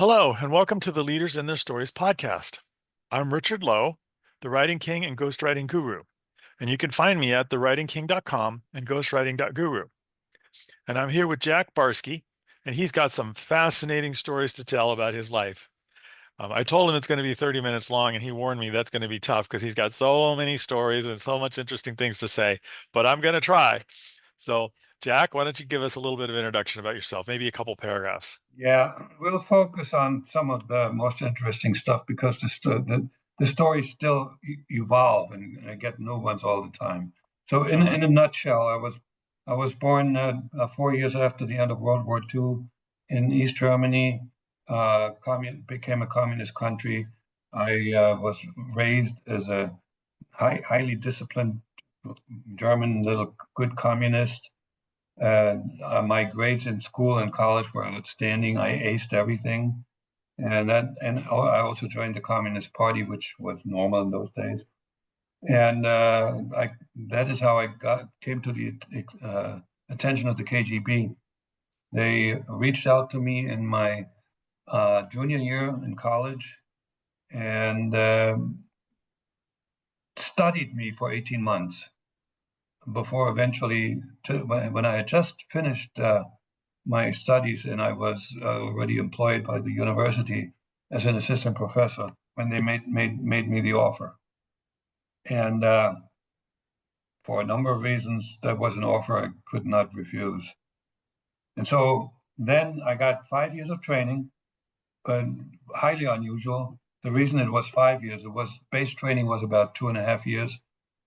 Hello, and welcome to the Leaders in Their Stories podcast. I'm Richard Lowe, the Writing King and Ghostwriting Guru, and you can find me at thewritingking.com and ghostwriting.guru. And I'm here with Jack Barsky, and he's got some fascinating stories to tell about his life. I told him it's going to be 30 minutes long, and he warned me that's going to be tough because he's got so many stories and so much interesting things to say, but I'm going to try. So, Jack, why don't you give us a little bit of introduction about yourself, maybe a couple paragraphs? Yeah, we'll focus on some of the most interesting stuff because the stories still evolve and I get new ones all the time. So, Uh-huh. in a nutshell, I was born 4 years after the end of World War II in East Germany. Became a communist country. I was raised as a highly disciplined German little good communist. My grades in school and college were outstanding. I aced everything, I also joined the Communist Party, which was normal in those days. And that is how I came to the attention of the KGB. They reached out to me in my junior year in college and studied me for 18 months before eventually, when I had just finished my studies and I was already employed by the university as an assistant professor when they made me the offer. And for a number of reasons, that was an offer I could not refuse. And so then I got 5 years of training, but highly unusual. The reason it was 5 years, it was base training was about 2.5 years.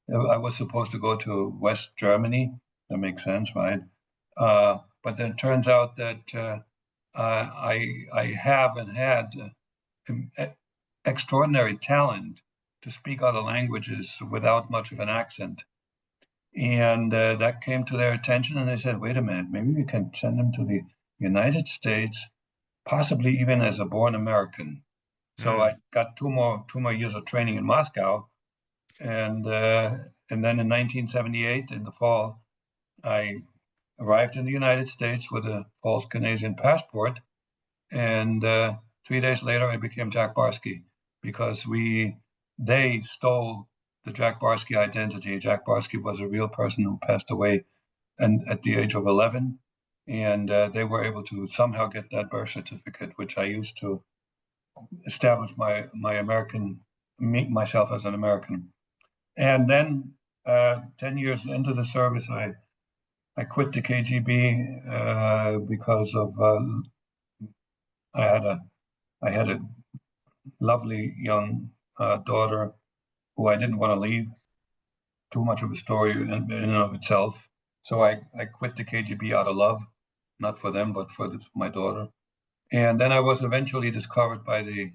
I was supposed to go to West Germany. That makes sense, right? But then it turns out that I have and had extraordinary talent to speak other languages without much of an accent. And that came to their attention, and they said, wait a minute, maybe we can send him to the United States, possibly even as a born American. So Mm. I got two more years of training in Moscow, and then in 1978, in the fall, I arrived in the United States with a false Canadian passport, and 3 days later, I became Jack Barsky because they stole the Jack Barsky identity. Jack Barsky was a real person who passed away and at the age of 11, and they were able to somehow get that birth certificate, which I used to establish myself as an American. And then 10 years into the service, I quit the KGB because of I had a I had a lovely young daughter who I didn't want to leave. Too much of a story in and of itself. So I quit the KGB out of love, not for them, but for my daughter. And then I was eventually discovered by the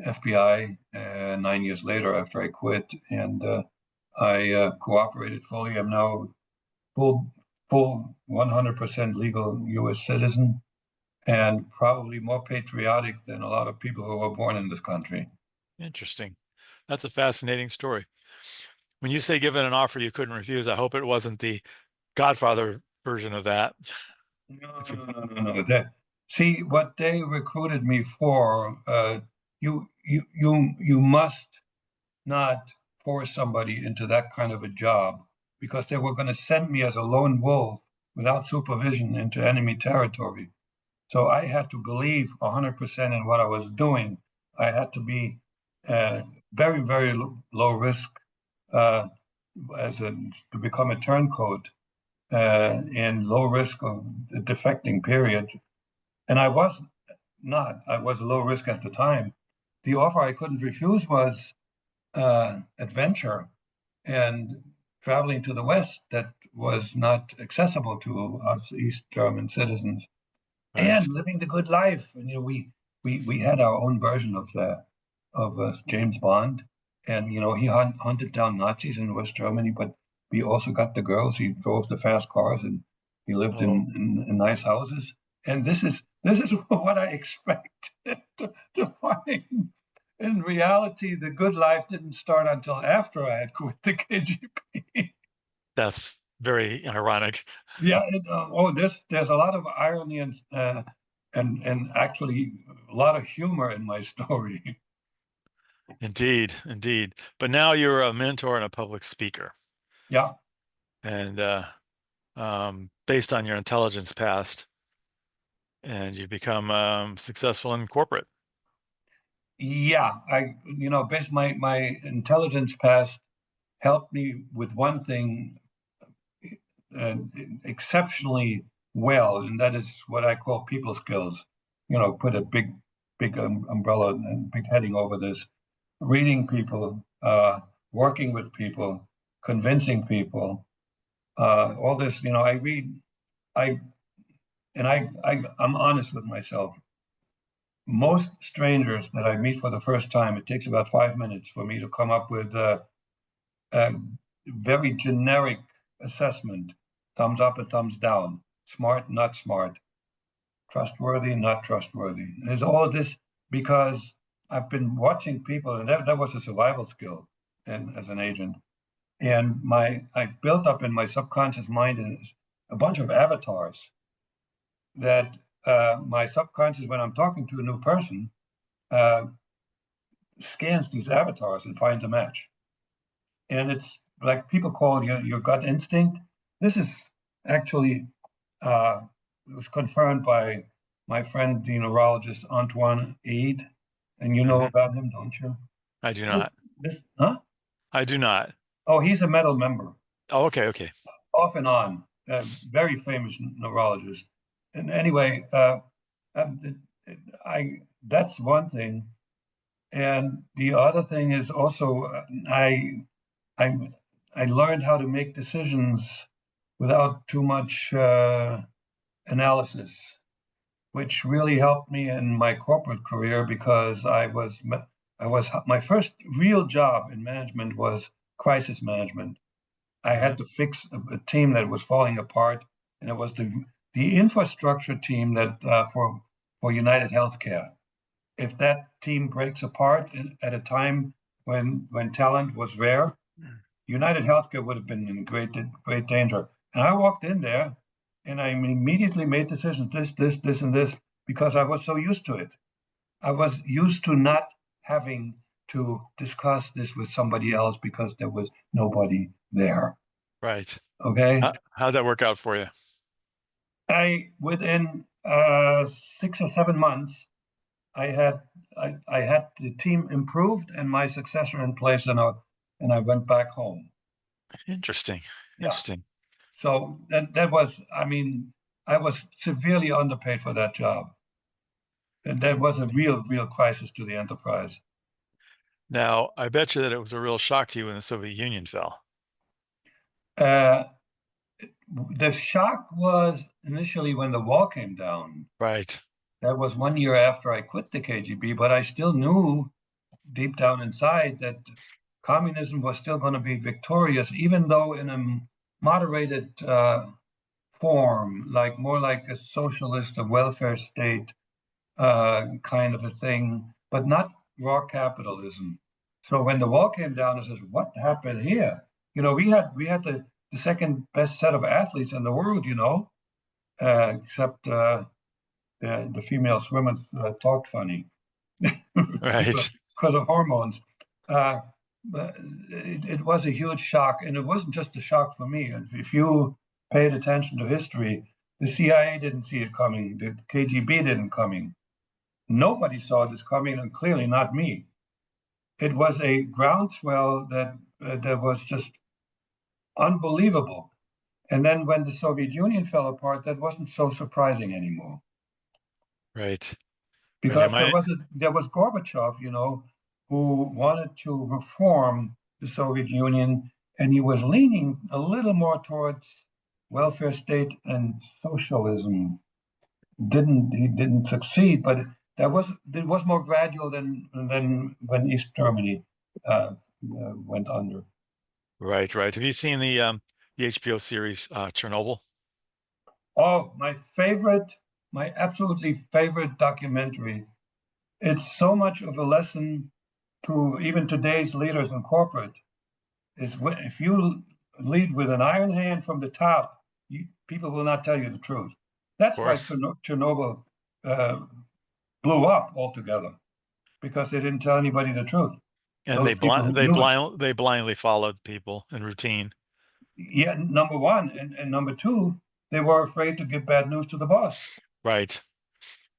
FBI 9 years later after I quit, and I cooperated fully. I'm now full, full 100% legal U.S. citizen, and probably more patriotic than a lot of people who were born in this country. Interesting. That's a fascinating story. When you say given an offer you couldn't refuse, I hope it wasn't the Godfather version of that. No, If you, no, no, no, no. See, what they recruited me for, you must not force somebody into that kind of a job because they were going to send me as a lone wolf without supervision into enemy territory. So I had to believe 100% in what I was doing. I had to be very, very low risk uh, to become a turncoat and low risk of the defecting period. And I was not. I was low risk at the time. The offer I couldn't refuse was adventure and traveling to the West that was not accessible to us East German citizens, and right. living the good life. And we had our own version of James Bond, and he hunted down Nazis in West Germany, but we also got the girls. He drove the fast cars, and he lived Oh, in nice houses. And this is what I expected to find. In reality, the good life didn't start until after I had quit the KGB. that's very ironic. Yeah. There's a lot of irony and actually a lot of humor in my story. Indeed, indeed. But now you're a mentor and a public speaker, Yeah, and based on your intelligence past, and you've become successful in corporate. yeah. Based my intelligence past helped me with one thing uh, exceptionally well, and that is what I call people skills. Put a big umbrella and big heading over this. Reading people, working with people, convincing people, all this. I read, I and I'm honest with myself. Most strangers that I meet for the first time, it takes about 5 minutes for me to come up with a very generic assessment: thumbs up and thumbs down, smart, not smart, trustworthy, not trustworthy. There's all of this because I've been watching people, and that was a survival skill, and as an agent. And I built up in my subconscious mind is a bunch of avatars that my subconscious, when I'm talking to a new person, uh, scans these avatars and finds a match. And it's like people call your gut instinct. This is actually uh, it was confirmed by my friend, the neurologist Antoine Aide, and you know Hmm. about him, don't you? I do This, not. huh? I do not. Oh, he's a metal member, Oh, okay, okay. off and on, very famous neurologist. And anyway, I that's one thing, and the other thing is also I I learned how to make decisions without too much analysis, which really helped me in my corporate career because I was my first real job in management was crisis management. I Hmm. had to fix a team that was falling apart, and it was the infrastructure team that for United Healthcare. If that team breaks apart at a time when talent was rare, United Healthcare would have been in great danger. And I walked in there, and I immediately made decisions: this, and this, because I was so used to it. I was used to not having to discuss this with somebody else because there was nobody there. Right. Okay. How'd that work out for you? I within 6 or 7 months, I had I had the team improved and my successor in place, and I went back home. Interesting. Yeah. Interesting. So that was, I mean, I was severely underpaid for that job, and that was a real crisis to the enterprise. Now, I bet you that it was a real shock to you when the Soviet Union fell. Uh, the shock was initially when the wall came down. Right. That was 1 year after I quit the KGB, but I still knew deep down inside that communism was still going to be victorious, even though in a moderated form, like more like a socialist, a welfare state kind of a thing, but not raw capitalism. So when the wall came down, I said, "What happened here?" We had the second best set of athletes in the world, except the female swimmers talked funny Right. because of hormones. Uh, but it was a huge shock, and it wasn't just a shock for me. And if you paid attention to history, the CIA didn't see it coming, the KGB didn't coming. Nobody saw this coming, and clearly not me. It was a groundswell that was just unbelievable. And then when the Soviet Union fell apart, that wasn't so surprising anymore Right. Right. because there was Gorbachev, who wanted to reform the Soviet Union, and he was leaning a little more towards welfare state and socialism. He didn't succeed, but it was more gradual than when East Germany went under. Right. Right. Have you seen the HBO series Chernobyl? Oh, my absolutely favorite documentary. It's so much of a lesson to even today's leaders in corporate. If you lead with an iron hand from the top, people will not tell you the truth. Of That's why course. Chernobyl blew up altogether because they didn't tell anybody the truth. And Those people who knew it. they blindly followed people in routine. Yeah, number one, and number two, they were afraid to give bad news to the boss. Right.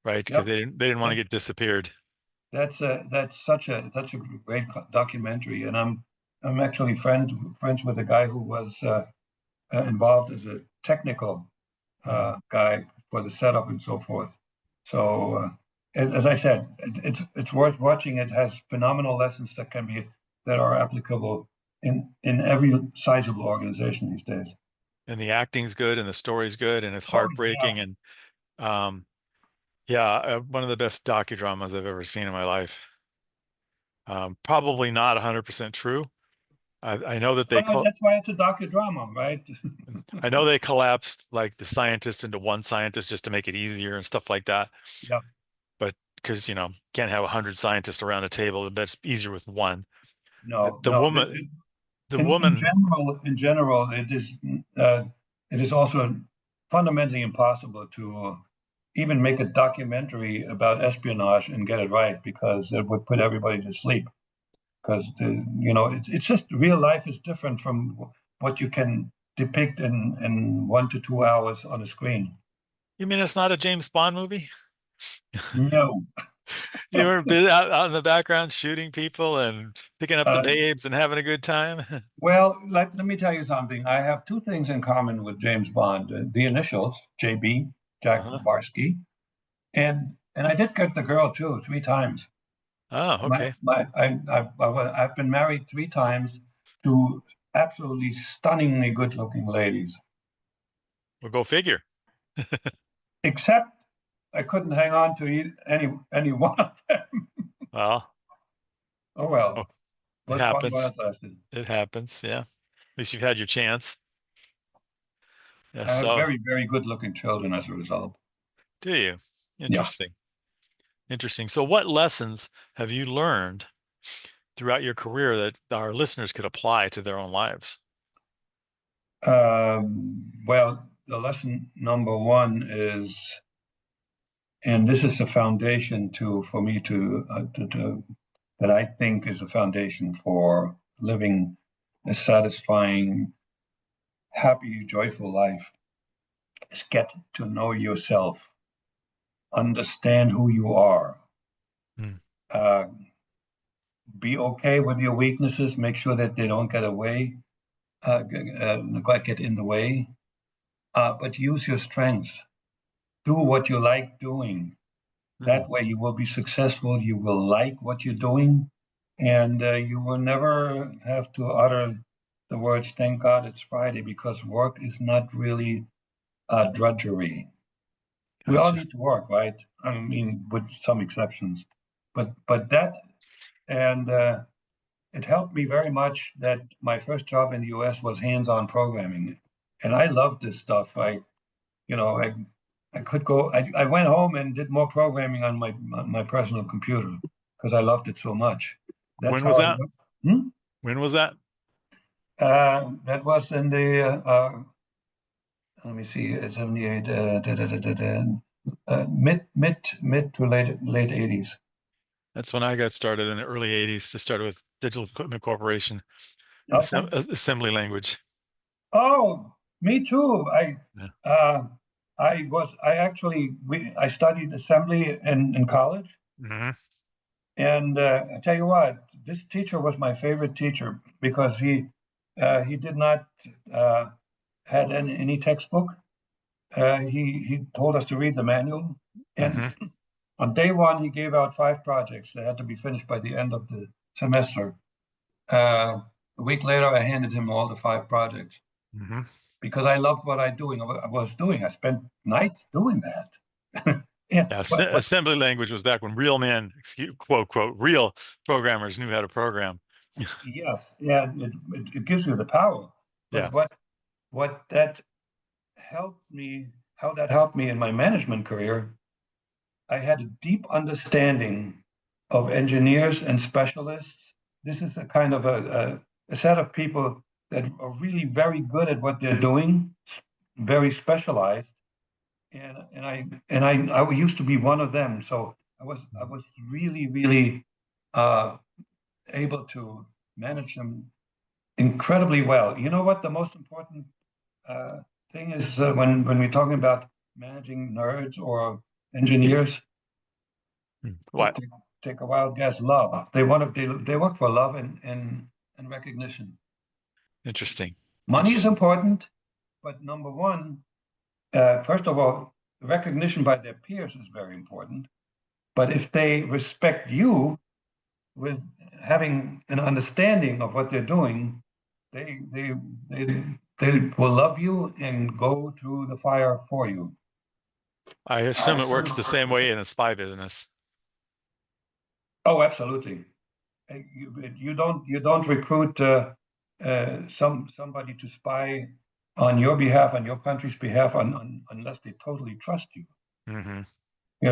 Right. Because Yep. they didn't want to And get disappeared. that's such a great documentary, and I'm actually friends with a guy who was involved as a technical Mhm. guy for the setup and so forth. So, as I said, it's worth watching. It has phenomenal lessons that are applicable in every sizable organization these days. And the acting's good and the story's good and it's Oh yeah, heartbreaking and um yeah, one of the best docudramas I've ever seen in my life. Probably not 100% true. I know that well, that's why it's a docudrama, right? I know they collapsed like the scientists into one scientist just to make it easier and stuff like that. Yeah. But because, can't have 100 scientists around a table, that's easier with one. No, The no. woman, the In woman, general, uh, it is also fundamentally impossible to even make a documentary about espionage and get it right because it would put everybody to sleep. Because it's just real life is different from what you can depict in 1 to 2 hours on a screen. you mean it's not a James Bond movie? No. You were out in the background shooting people and picking up the Uh, babes and having a good time? well, let me tell you something. I have two things in common with James Bond: the initials, JB, Jack Uh-huh. Barsky, and I did get the girl too 3 times. Oh, My okay. my I've been married 3 times to absolutely stunningly good-looking ladies. Well, go figure. Except I couldn't hang on to any one of them. Well, Oh oh, well, it was fun while happens. it lasted. It happens. Yeah. At least you've had your chance. Yeah. I have So, very, very good-looking children as a result. do you? Yeah. Interesting. Interesting. So, what lessons have you learned throughout your career that our listeners could apply to their own lives? Well, the lesson number one is, and this is the foundation for me to that I think is a foundation for living a satisfying, happy, joyful life, is get to know yourself, understand who you are, Hmm. uh, be okay with your weaknesses, make sure that they don't get in the way, but use your strengths. Do what you like doing. Hmm. That way, you will be successful. You will like what you're doing, and you will never have to utter the words, "Thank God it's Friday," because work is not really drudgery. We all Gotcha. need to work, right? I mean, with some exceptions, but that and it helped me very much that my first job in the U.S. was hands-on programming, and I loved this stuff. You know, I could go. I went home and did more programming on my personal computer because I loved it so much. That's When how was I. that? Hmm? When was that? That was in the. Let me see, 78, mid to late 80s. That's when I got started in the early 80s. I started with Digital Equipment Corporation, Okay. assembly language. Oh, me too. Yeah. Uh, I studied assembly in college. Hmm. And I tell you what, this teacher was my favorite teacher because he did not had any textbook. He told us to read the manual, and Hmm. on day one he gave out 5 projects that had to be finished by the end of the semester. A week later, I handed him all the 5 projects Hmm. because I loved what I was doing. I spent nights doing that. Yeah, Yeah, but assembly language was back when real men, quote, quote, real programmers knew how to program. yes, yeah, it gives you the power. Yeah. But what that helped me, how that helped me in my management career, I had a deep understanding of engineers and specialists. This is a kind of a set of people that are really very good at what they're doing, very specialized, I used to be one of them. So I was really, really able to manage them incredibly well. You know what the most important uh, thing is when we're talking about managing nerds or engineers? What? Take a wild guess. Love. They work for love and recognition. Interesting. Money is Interesting. important, but number one, first of all, recognition by their peers is very important. But if they respect you with having an understanding of what they're doing, they they they they will love you and go through the fire for you. I assume it works the same way in the spy business. Oh, absolutely. You don't recruit somebody to spy on your behalf, on your country's behalf, unless they totally trust you. Hmm.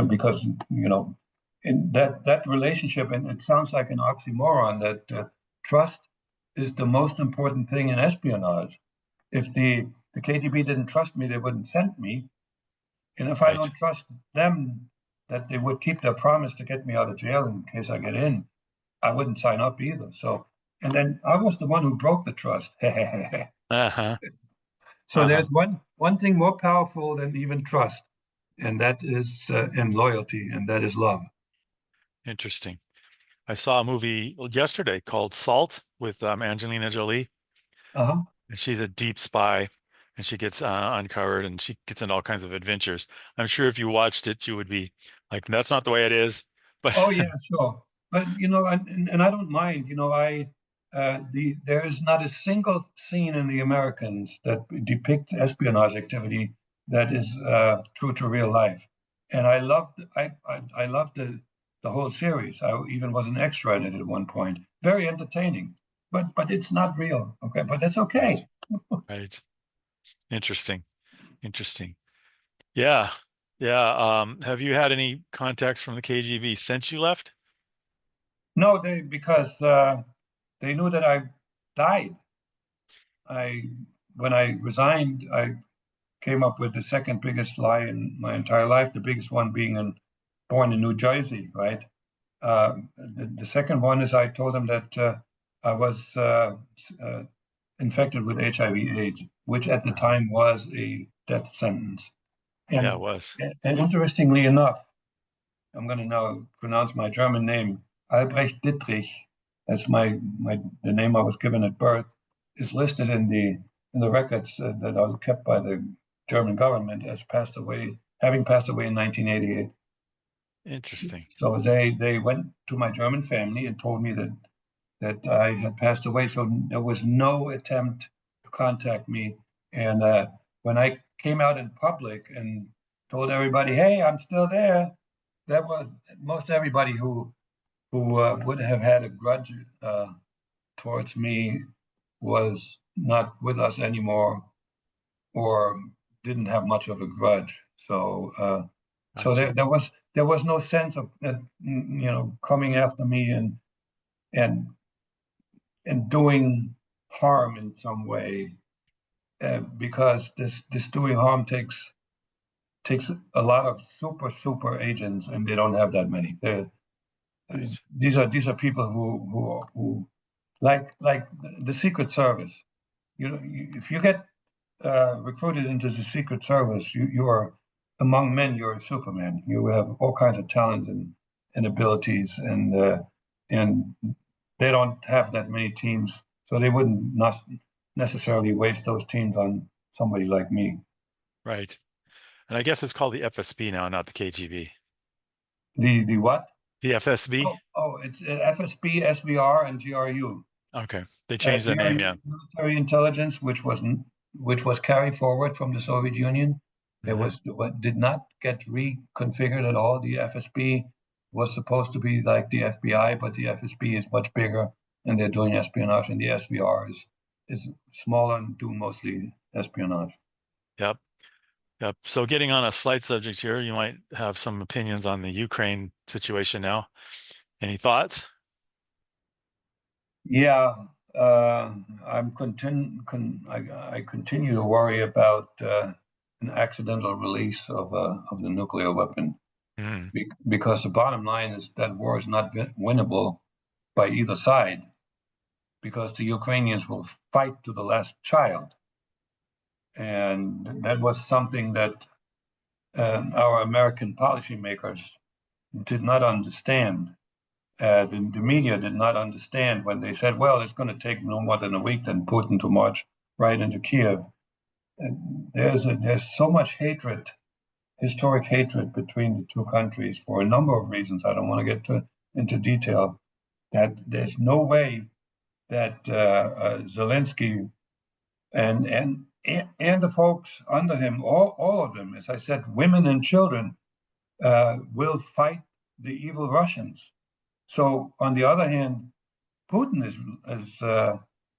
Because in that relationship, and it sounds like an oxymoron that trust is the most important thing in espionage. If the KGB didn't trust me, they wouldn't send me, and if I Right. don't trust them that they would keep their promise to get me out of jail in case I get in, I wouldn't sign up either. So, and then I was the one who broke the trust. Uh-huh. So Uh-huh. there's one thing more powerful than even trust, and that is and loyalty, and that is love. Interesting. I saw a movie yesterday called Salt with Angelina Jolie, Uh-huh. and she's a deep spy, and she gets uncovered, and she gets into all kinds of adventures. I'm sure if you watched it, you would be like, "That's not the way it is." But Oh yeah, sure. But and I don't mind. There is not a single scene in the Americans that depict espionage activity that is true to real life. And I loved the whole series. I even was an extra in it at one point. Very entertaining. But it's not real. Okay, but that's right, okay. right. Interesting. Interesting. Yeah. Yeah. Have you had any contacts from the KGB since you left? No, they because they knew that I died. I When I resigned, I came up with the second biggest lie in my entire life, the biggest one being born in New Jersey, right? The second one is I told them that I was uh, infected with HIV/AIDS, which at the Uh-huh. time was a death sentence. Yeah, it And, was. and interestingly enough, I'm going to now pronounce my German name, Albrecht Dittrich. That's my the name I was given at birth, is listed in the records that are kept by the German government as having passed away in 1988. Interesting. So they went to my German family and told me that I had passed away. So there was no attempt to contact me. And when I came out in public and told everybody, "Hey, I'm still there," that was most everybody who would have had a grudge towards me was not with us anymore or didn't have much of a grudge. So Gotcha. there was no sense of coming after me and and doing harm in some way because this doing harm takes a lot of super agents and they don't have that many. Right. These are people who like the Secret Service. If you get recruited into the Secret Service, you are among men. You're a Superman. You have all kinds of talent and abilities, and they don't have that many teams, so they wouldn't not necessarily waste those teams on somebody like me. Right. And I guess it's called the FSB now, not the KGB. The what? The FSB? Oh, it's FSB, SVR, and GRU. Okay. They changed the name, yeah. GRU military intelligence, which was carried forward from the Soviet Union. It Hmm. was what did not get reconfigured at all. The FSB was supposed to be like the FBI, but the FSB is much bigger and they're doing espionage, and the SVR is smaller and do mostly espionage. Yep. Yep. So getting on a slight subject here, you might have some opinions on the Ukraine situation now. Any thoughts? Yeah, I'm I continue to worry about an accidental release of the nuclear weapon. Mm. Because the bottom line is that war is not winnable by either side, because the Ukrainians will fight to the last child. And that was something that our American policymakers did not understand. The media did not understand when they said, well, it's going to take no more than a week than Putin to march right into Kiev. And there's so much hatred, historic hatred between the two countries for a number of reasons. I don't want to get into detail, that there's no way that Zelensky and the folks under him, all of them, as I said, women and children, will fight the evil Russians. So on the other hand, Putin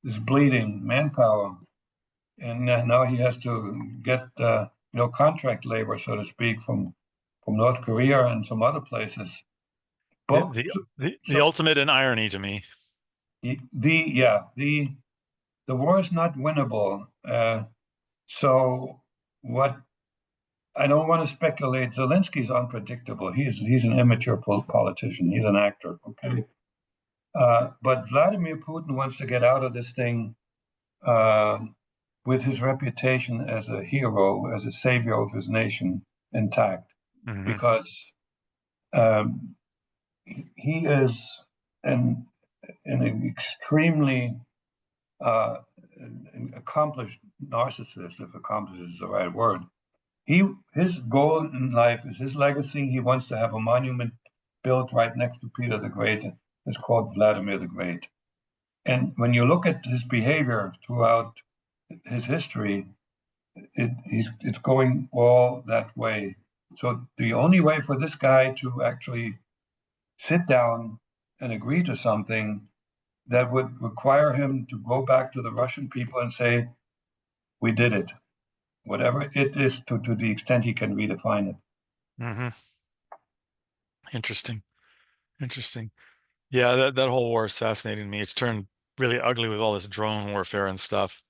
is bleeding manpower, and now he has to get contract labor, so to speak, from North Korea and some other places. The, Both the, so, the so ultimate in irony to me. the war is not winnable. So what I don't want to speculate. Zelensky's unpredictable. He's an immature politician. He's an actor. Okay, but Vladimir Putin wants to get out of this thing uh, with his reputation as a hero, as a savior of his nation intact, Hmm. because um, he is an extremely uh, an accomplished narcissist, if accomplished is the right word. His goal in life is his legacy. He wants to have a monument built right next to Peter the Great. It's called Vladimir the Great. And when you look at his behavior throughout his history, it's going all that way. So the only way for this guy to actually sit down and agree to something that would require him to go back to the Russian people and say, we did it, whatever it is, to the extent he can redefine it. Hmm. Interesting. Interesting. Yeah, that whole war is fascinating to me. It's turned really ugly with all this drone warfare and stuff.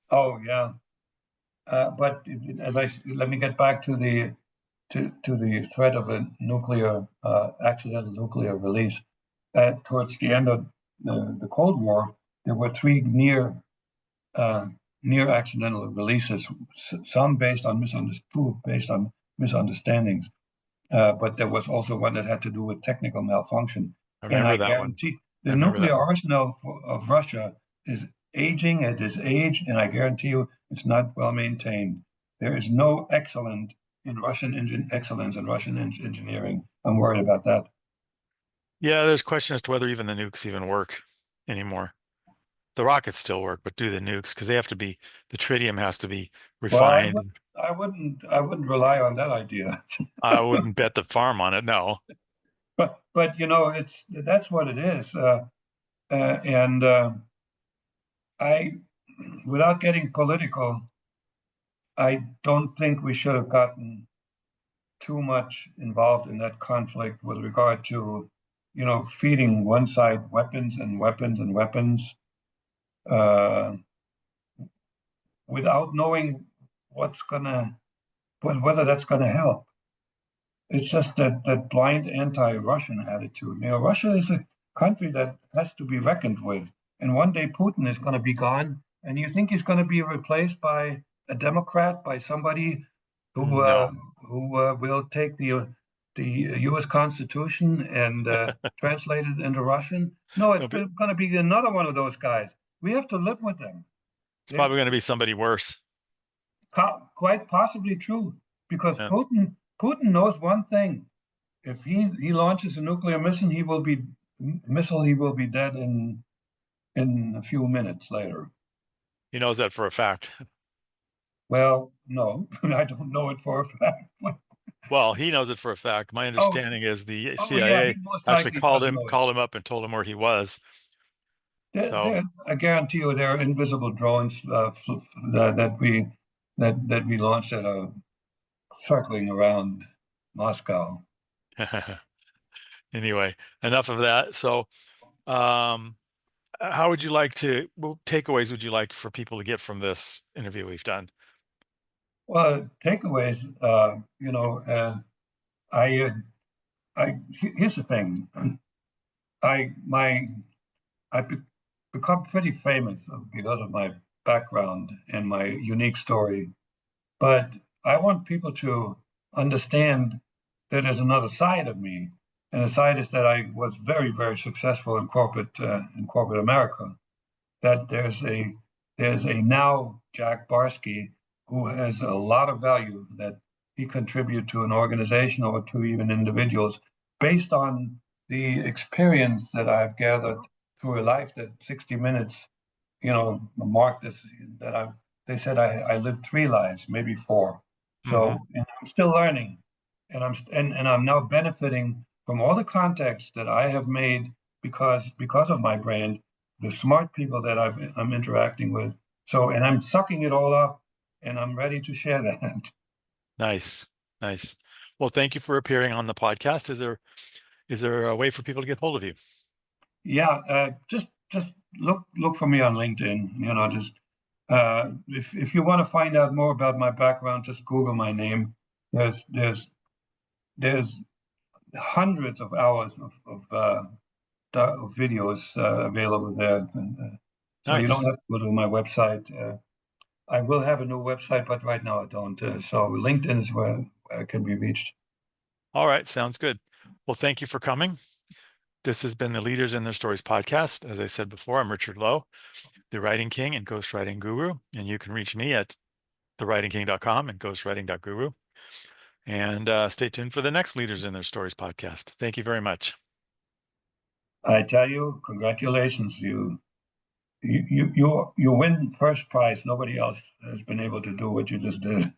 Oh yeah, but let me get back to the threat of a nuclear accidental nuclear release. Towards the end of the Cold War, there were three uh, near accidental releases, some based on misunderstandings. But there was also one that had to do with technical malfunction. I And I remember that one. guarantee I the remember that nuclear one. arsenal of Russia is aging at this age, and I guarantee you it's not well maintained. There is no excellence in Russian engineering. I'm worried about that. Yeah, there's question as to whether even the nukes even work anymore. The rockets still work, but do the nukes because they have to be, the tritium has to be Well, refined. I wouldn't rely on that idea. I wouldn't bet the farm on it. No. But it's that's what it is. And I, without getting political, I don't think we should have gotten too much involved in that conflict with regard to, feeding one side weapons and weapons and weapons, uh, without knowing what's gonna, whether that's gonna help. It's just that blind anti-Russian attitude. Russia is a country that has to be reckoned with, and one day Putin is going to be gone, and you think he's going to be replaced by a Democrat, by somebody who uh, No. who will take the U.S. Constitution and translate it into Russian? No, it's It'll be- going to be another one of those guys. We have to live with them. It's They're probably going to be somebody worse. quite possibly true, because Yeah. Putin knows one thing: if he launches a nuclear missile, he will be dead in a few minutes later. He knows that for a fact. Well, no, I don't know it for a fact. Well, he knows it for a fact. My Oh, understanding is the oh yeah, he CIA most actually likely does know it. called him up and told him where he was. So, I guarantee you, there are invisible drones that we launched that are circling around Moscow. anyway, enough of that. So, um, how would you like to, what takeaways would you like for people to get from this interview we've done? Well, takeaways, I, here's the thing. I, my, I become pretty famous because of my background and my unique story. But I want people to understand that there's another side of me, and the side is that I was very, very successful in corporate America. That there's a now Jack Barsky who has a lot of value that he contribute to an organization or to even individuals based on the experience that I've gathered through a life that 60 Minutes, marked this that I they said I lived 3 lives, maybe 4. Hmm. So and I'm still learning, and I'm now benefiting from all the contacts that I have made because of my brand, the smart people that I'm interacting with. So and I'm sucking it all up, and I'm ready to share that. Nice, nice. Well, thank you for appearing on the podcast. Is there a way for people to get hold of you? Yeah, just look for me on LinkedIn. Just if you want to find out more about my background, just Google my name. There's hundreds of hours of videos available there, so you don't Nice. have to go to my website. I will have a new website, but right now I don't. So LinkedIn is where I can be reached. All right, sounds good. Well, thank you for coming. This has been the Leaders in Their Stories podcast. As I said before, I'm Richard Lowe, the Writing King and Ghostwriting Guru, and you can reach me at thewritingking.com and ghostwriting.guru. And stay tuned for the next Leaders in Their Stories podcast. Thank you very much. I tell you, congratulations! You win first prize. Nobody else has been able to do what you just did.